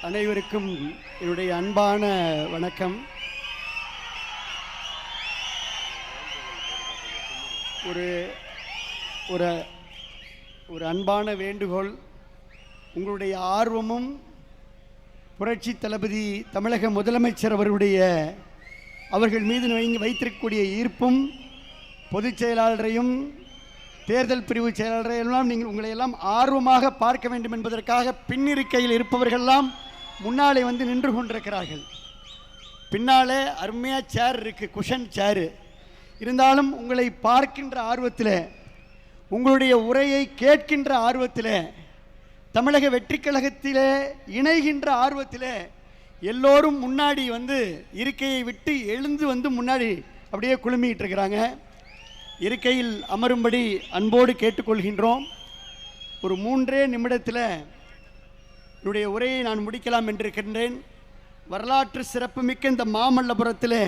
அனைவருக்கும் என்னுடைய அன்பான வணக்கம். ஒரு ஒரு ஒரு அன்பான வேண்டுகோள். உங்களுடைய ஆர்வமும் புரட்சி தளபதி தமிழக முதலமைச்சர் அவர்கள் மீது வைத்திருக்கக்கூடிய ஈர்ப்பும் பொதுச் செயலாளரையும் தேர்தல் பிரிவு செயலாளரையெல்லாம் நீங்கள் உங்களை எல்லாம் ஆர்வமாக பார்க்க வேண்டும் என்பதற்காக பின்னிருக்கையில் இருப்பவர்களெல்லாம் முன்னாலே வந்து நின்று கொண்டிருக்கிறார்கள். பின்னாலே அருமையாக சேர் இருக்குது, குஷன் சேரு. இருந்தாலும் உங்களை பார்க்கின்ற ஆர்வத்தில், உங்களுடைய உரையை கேட்கின்ற ஆர்வத்தில், தமிழக வெற்றி கழகத்திலே இணைகின்ற ஆர்வத்தில் எல்லோரும் முன்னாடி வந்து இருக்கையை விட்டு எழுந்து வந்து முன்னாடி அப்படியே குழுமிட்டு இருக்கிறாங்க. இருக்கையில் அமரும்படி அன்போடு கேட்டுக்கொள்கின்றோம். ஒரு 3 நிமிடத்தில் என்னுடைய உரையை நான் முடிக்கலாம் என்றிருக்கின்றேன். வரலாற்று சிறப்புமிக்க இந்த மாமல்லபுரத்தில்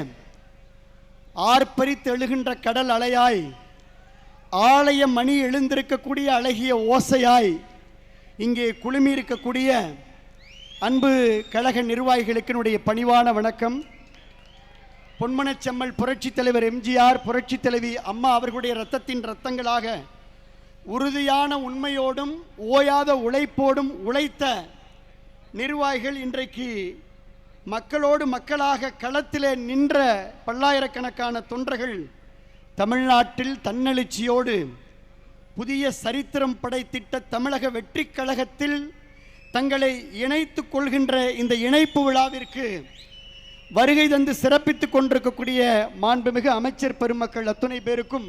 ஆர்ப்பரித்து எழுகின்ற கடல் அலையாய், ஆலய மணி எழுந்திருக்கக்கூடிய அழகிய ஓசையாய் இங்கே குழுமி இருக்கக்கூடிய அன்பு கழக நிர்வாகிகளுக்கு என்னுடைய பணிவான வணக்கம். பொன்மனச்செம்மல் புரட்சித் தலைவர் எம்ஜிஆர், புரட்சித் தலைவி அம்மா அவர்களுடைய இரத்தத்தின் இரத்தங்களாக உறுதியான உண்மையோடும் ஓயாத உழைப்போடும் உழைத்த நிர்வாகிகள் இன்றைக்கு மக்களோடு மக்களாக களத்திலே நின்ற பல்லாயிரக்கணக்கான தொண்டர்கள் தமிழ்நாட்டில் தன்னெழுச்சியோடு புதிய சரித்திரம் படைத்திட்ட தமிழக வெற்றி கழகத்தில் தங்களை இணைத்துக் கொள்கின்ற இந்த இணைப்பு விழாவிற்கு வருகை தந்து சிறப்பித்துக் கொண்டிருக்கக்கூடிய மாண்புமிகு அமைச்சர் பெருமக்கள் அத்துணை பேருக்கும்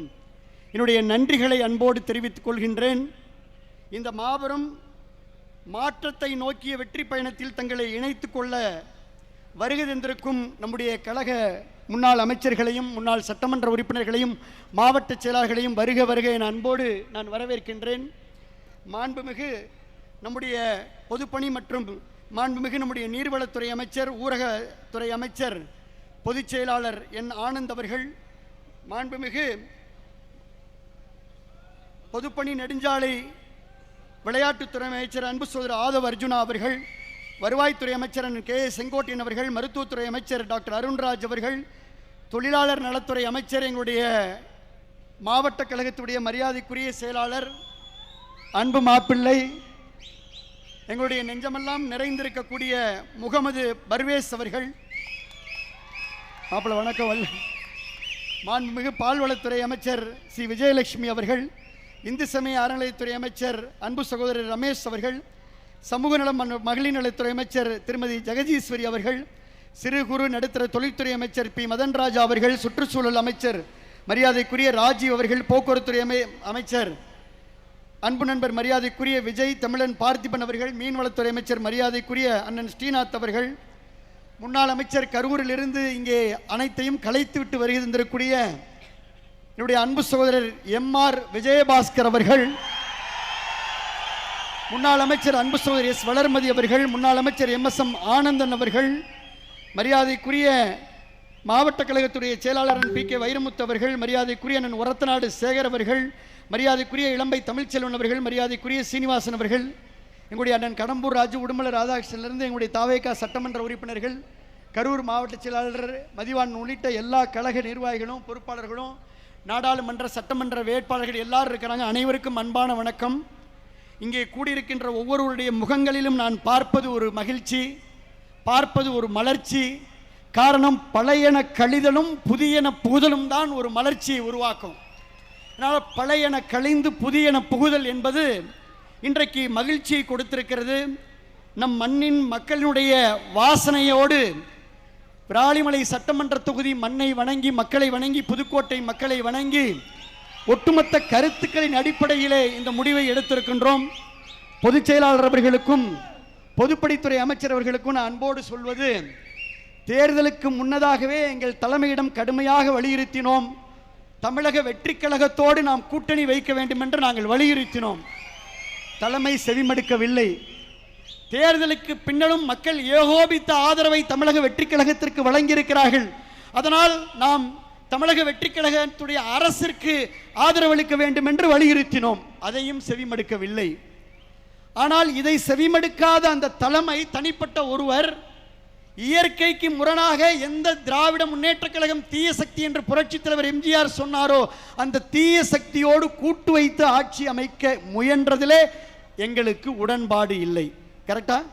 என்னுடைய நன்றிகளை அன்போடு தெரிவித்துக் கொள்கின்றேன். இந்த மாபெரும் மாற்றத்தை நோக்கிய வெற்றி பயணத்தில் தங்களை இணைத்துக் கொள்ள வருகை தந்திருக்கும் நம்முடைய கழக முன்னாள் அமைச்சர்களையும் முன்னாள் சட்டமன்ற உறுப்பினர்களையும் மாவட்ட செயலாளர்களையும் வருக வருக என அன்போடு நான் வரவேற்கின்றேன். மாண்புமிகு நம்முடைய பொதுப்பணி மற்றும் மாண்புமிகு நம்முடைய நீர்வளத்துறை அமைச்சர், ஊரகத்துறை அமைச்சர், பொதுச் செயலாளர் என் ஆனந்த் அவர்கள், மாண்புமிகு பொதுப்பணி நெடுஞ்சாலை விளையாட்டுத்துறை அமைச்சர் அன்பு சகோதரர் ஆதவ் அர்ஜுனா அவர்கள், வருவாய்த்துறை அமைச்சர் கே செங்கோட்டையன் அவர்கள், மருத்துவத்துறை அமைச்சர் டாக்டர் அருண்ராஜ் அவர்கள், தொழிலாளர் நலத்துறை அமைச்சர், எங்களுடைய மாவட்ட கழகத்துடைய மரியாதைக்குரிய செயலாளர் அன்பு மாப்பிள்ளை, எங்களுடைய நெஞ்சமெல்லாம் நிறைந்திருக்கக்கூடிய முகமது பர்வேஸ் அவர்கள், மாப்பிள்ளை வணக்கம். மாண்புமிகு பால்வளத்துறை அமைச்சர் சி விஜயலட்சுமி அவர்கள், இந்து சமய அறநிலையத்துறை அமைச்சர் அன்பு சகோதரர் ரமேஷ் அவர்கள், சமூக நலம் மகளிர் நலத்துறை அமைச்சர் திருமதி ஜெகதீஸ்வரி அவர்கள், சிறு குறு நடுத்தர தொழில்துறை அமைச்சர் பி மதன்ராஜா அவர்கள், சுற்றுச்சூழல் அமைச்சர் மரியாதைக்குரிய ராஜீவ் அவர்கள், போக்குவரத்துறை அமைச்சர் அன்பு நண்பர் மரியாதைக்குரிய விஜய் தமிழன் பார்த்திபன் அவர்கள், மீன்வளத்துறை அமைச்சர் மரியாதைக்குரிய அண்ணன் ஸ்ரீநாத் அவர்கள், முன்னாள் அமைச்சர் கரூரில் இருந்து இங்கே அனைத்தையும் கலைத்துவிட்டு வருகை தந்திருக்கக்கூடிய என்னுடைய அன்பு சகோதரர் எம்ஆர் விஜயபாஸ்கர் அவர்கள், முன்னாள் அமைச்சர் அன்பு சகோதரர் எஸ் வளர்மதி அவர்கள், முன்னாள் அமைச்சர் எம்எஸ்எம் ஆனந்தன் அவர்கள், மரியாதைக்குரிய மாவட்ட கழகத்துடைய செயலாளர் பி கே வைரமுத்து அவர்கள், மரியாதைக்குரிய அண்ணன் ஒரத்தநாடு சேகர் அவர்கள், மரியாதைக்குரிய இளம்பை தமிழ்ச்செல்வன் அவர்கள், மரியாதைக்குரிய சீனிவாசன் அவர்கள், எங்களுடைய அண்ணன் கடம்பூர் ராஜு உடுமலை ராதாகிருஷ்ணனிலிருந்து எங்களுடைய தாவேகா சட்டமன்ற உறுப்பினர்கள், கரூர் மாவட்ட செயலாளர் மதிவான் உள்ளிட்ட எல்லா கழக நிர்வாகிகளும் பொறுப்பாளர்களும் நாடாளுமன்ற சட்டமன்ற வேட்பாளர்கள் எல்லாரும் இருக்கிறாங்க. அனைவருக்கும் அன்பான வணக்கம். இங்கே கூடியிருக்கின்ற ஒவ்வொருவருடைய முகங்களிலும் நான் பார்ப்பது ஒரு மகிழ்ச்சி, பார்ப்பது ஒரு மலர்ச்சி. காரணம், பழையன கழிதலும் புதியன புகுதலும் தான் ஒரு மலர்ச்சியை உருவாக்கும். அதனால் பழையன கழிந்து புதியன புகுதல் என்பது இன்றைக்கு மகிழ்ச்சியை கொடுத்திருக்கிறது. நம் மண்ணின் மக்களினுடைய வாசனையோடு விராலிமலை சட்டமன்ற தொகுதி மண்ணை வணங்கி, மக்களை வணங்கி, புதுக்கோட்டை மக்களை வணங்கி ஒட்டுமொத்த கருத்துக்களின் அடிப்படையிலே இந்த முடிவை எடுத்திருக்கின்றோம். பொதுச் செயலாளர் அவர்களுக்கும் பொதுப்பணித்துறை அமைச்சர் அவர்களுக்கும் நான் அன்போடு சொல்வது, தேர்தலுக்கு முன்னதாகவே எங்கள் தலைமையிடம் கடுமையாக வலியுறுத்தினோம். தமிழக வெற்றி கழகத்தோடு நாம் கூட்டணி வைக்க வேண்டும் என்று நாங்கள் வலியுறுத்தினோம். தலைமை செவிமடுக்கவில்லை. தேர்தலுக்கு பின்னரும் மக்கள் ஏகோபித்த ஆதரவை தமிழக வெற்றி கழகத்திற்கு வழங்கியிருக்கிறார்கள். அதனால் நாம் தமிழக வெற்றி கழகத்துடைய அரசிற்கு ஆதரவளிக்க வேண்டும் என்று வலியுறுத்தினோம். அதையும் செவிமடுக்கவில்லை. ஆனால் இதை செவிமடுக்காத அந்த தலைமை, தனிப்பட்ட ஒருவர், இயற்கைக்கு முரணாக எந்த திராவிட முன்னேற்ற கழகம் தீய சக்தி என்று புரட்சித் தலைவர் எம்ஜிஆர் சொன்னாரோ அந்த தீய சக்தியோடு கூட்டு வைத்து ஆட்சி அமைக்க முயன்றதிலே எங்களுக்கு உடன்பாடு இல்லை. கரெக்டா?